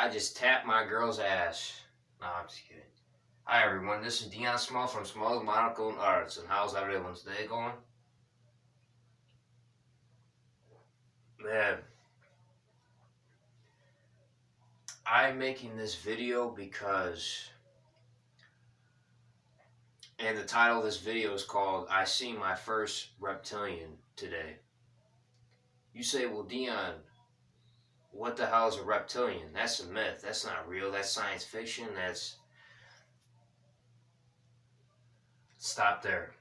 I just tapped my girl's ass. No, I'm just kidding. Hi everyone, this is Dion Small from Small's Monocle and Arts, and how's everyone's day going? Man, I'm making this video because, and the title of this video is called, I Seen My First Reptilian Today. You say, well Dion, what the hell is a reptilian? That's a myth, that's not real, that's science fiction, Stop there.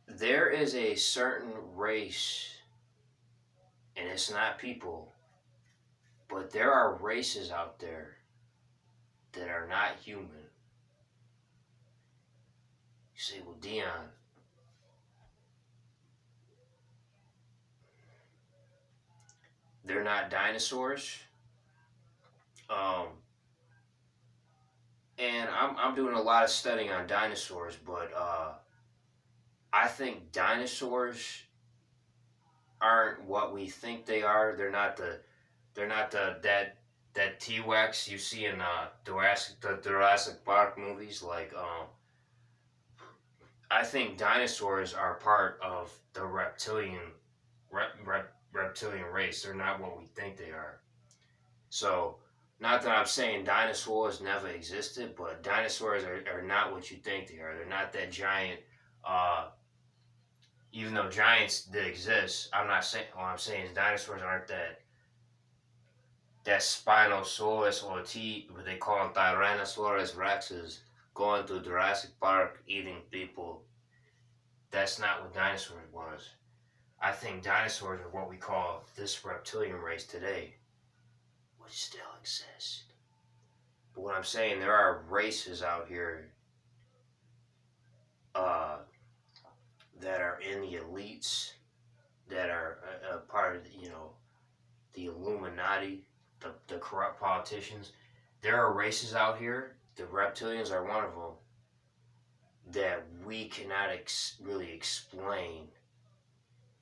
There is a certain race, and it's not people, but there are races out there that are not human. You say, well, Dion, they're not dinosaurs. And I'm doing a lot of studying on dinosaurs, but I think dinosaurs aren't what we think they are. They're not that T-Rex you see in the Jurassic Park movies. I think dinosaurs are part of the reptilian race. They're not what we think they are. So, not that I'm saying dinosaurs never existed, but dinosaurs are not what you think they are. They're not that giant. Even though giants did exist, I'm not saying. All I'm saying is dinosaurs aren't that Spinosaurus or what they call them Tyrannosaurus Rexes going through Jurassic Park eating people. That's not what dinosaurs was. I think dinosaurs are what we call this reptilian race today, which still exists. But what I'm saying, there are races out here that are in the elites, that are part of the Illuminati, the corrupt politicians. There are races out here. The reptilians are one of them that we cannot really explain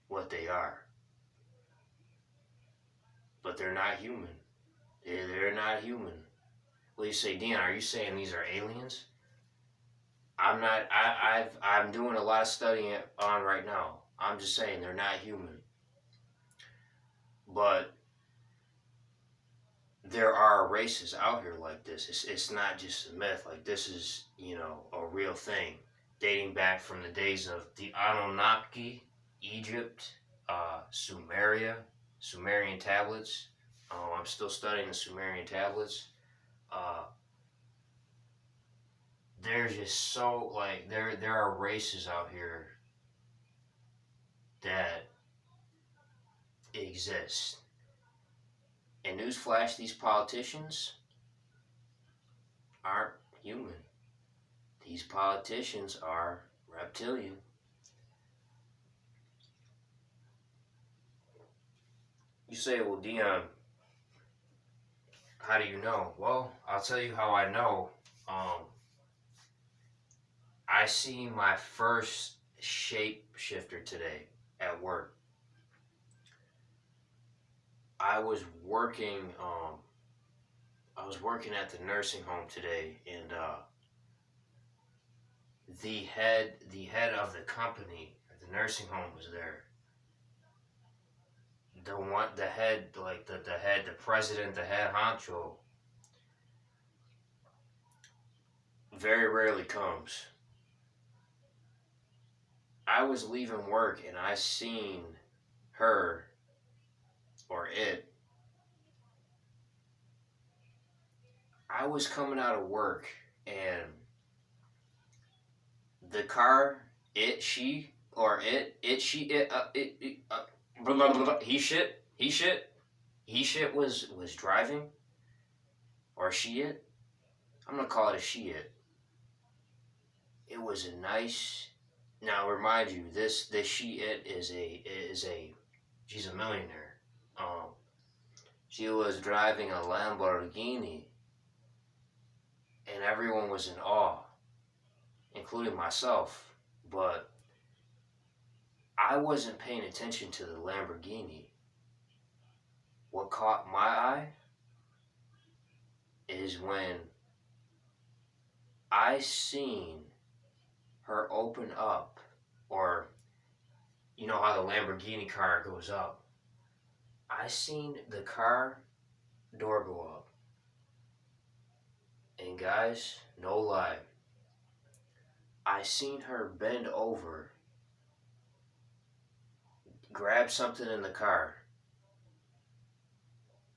what they are. But they're not human. They're not human. Well, you say, Dion, are you saying these are aliens? I'm not. I'm doing a lot of studying on right now. I'm just saying they're not human. But there are races out here like this. It's not just a myth. Like, this is, a real thing, dating back from the days of the Anunnaki, Egypt, Sumerian tablets. I'm still studying the Sumerian tablets. There's just so, there are races out here that exist. And newsflash, these politicians aren't human. These politicians are reptilian. You say, well, Dion, how do you know? Well, I'll tell you how I know. I seen my first shapeshifter today at work. I was working at the nursing home today, and the head of the company at the nursing home was there. The head, the president, the head honcho, very rarely comes. I was leaving work and I seen her, or it. I was coming out of work and the car, he shit was driving, or she it. I'm gonna call it a she it. It was a nice. Now, remind you, this she it is a she's a millionaire. She was driving a Lamborghini, and everyone was in awe, including myself. But I wasn't paying attention to the Lamborghini. what caught my eye is when I seen her open up, or you know how the Lamborghini car goes up. I seen the car door go up. And guys, no lie, I seen her bend over, grab something in the car,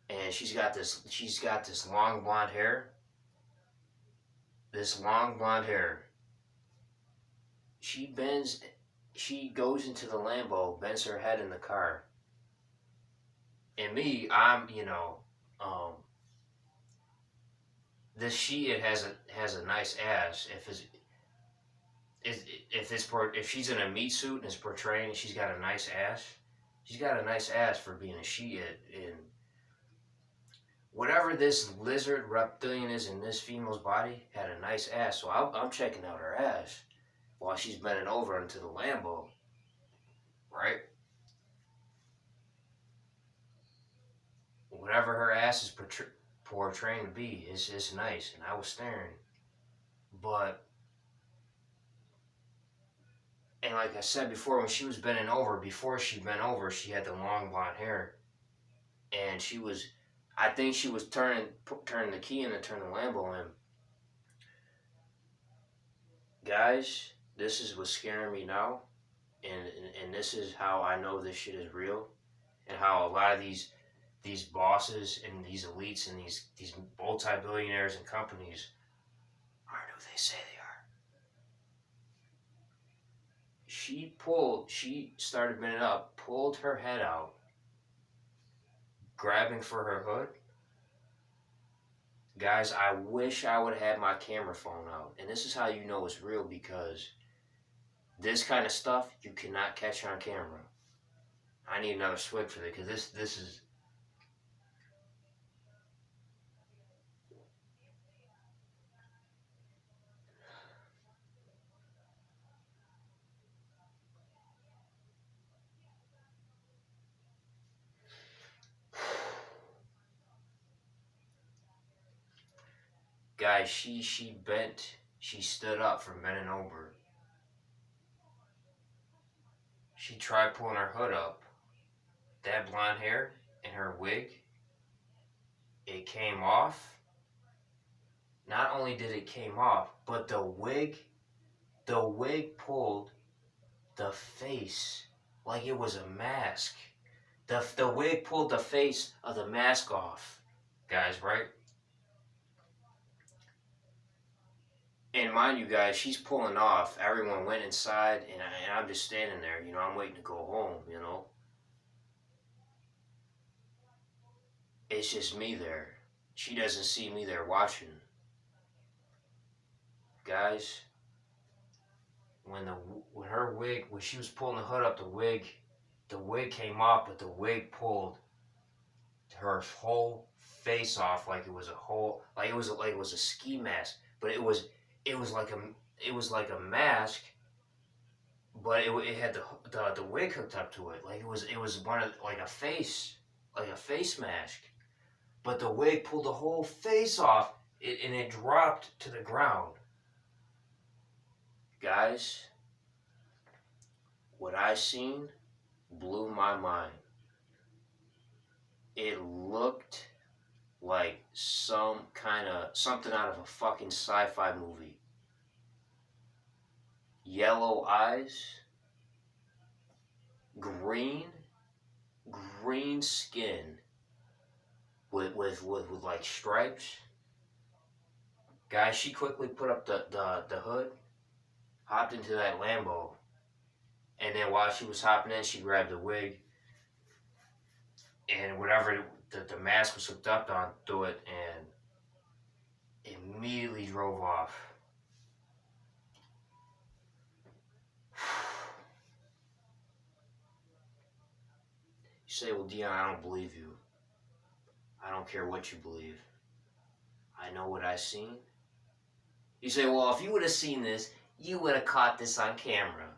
and she's got this long blonde hair. This long blonde hair. She goes into the Lambo, bends her head in the car. And me, I'm, this Sheehan has a nice ass. If she's in a meat suit and is portraying she's got a nice ass, she's got a nice ass for being a Sheehan. And whatever this lizard reptilian is in this female's body had a nice ass, so I'm checking out her ass while she's bending over into the Lambo, right? Whatever her ass is portraying to be is nice, and I was staring. And like I said before, when she was bending over, before she bent over, she had the long blonde hair, and I think she was turning the key in to turn the Lambo in. Guys, this is what's scaring me now, and this is how I know this shit is real, and how a lot of these bosses and these elites and these multi-billionaires and companies aren't who they say they are. She started bending up, pulled her head out, grabbing for her hood. Guys, I wish I would have had my camera phone out. And this is how you know it's real, because this kind of stuff you cannot catch on camera. I need another swig for this, because this is... Guys, she stood up from bending over. She tried pulling her hood up. That blonde hair and her wig, it came off. Not only did it came off, but the wig pulled the face like it was a mask. The wig pulled the face of the mask off, guys, right? And mind you, guys, she's pulling off. Everyone went inside, and I'm just standing there. I'm waiting to go home, It's just me there. She doesn't see me there watching. Guys, when she was pulling the hood up, the wig came off, but the wig pulled her whole face off like it was a ski mask. But it was like a mask, but it had the wig hooked up to it. Like it was like a face mask. But the wig pulled the whole face off, and it dropped to the ground. Guys, what I seen blew my mind. It looked like something out of a fucking sci-fi movie. Yellow eyes, green skin with like stripes. Guys, she quickly put up the hood, hopped into that Lambo, and then while she was hopping in, she grabbed the wig and whatever the mask was hooked up onto it, and immediately drove off. You say, well, Dion, I don't believe you. I don't care what you believe. I know what I seen. You say, well, if you would have seen this, you would have caught this on camera.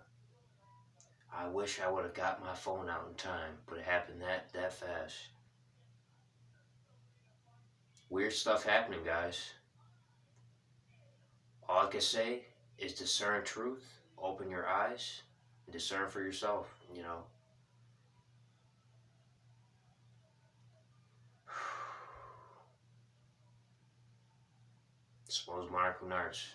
I wish I would have got my phone out in time, but it happened that fast. Weird stuff happening, guys. All I can say is discern truth, open your eyes, and discern for yourself, you know. Suppose Monarch Nards.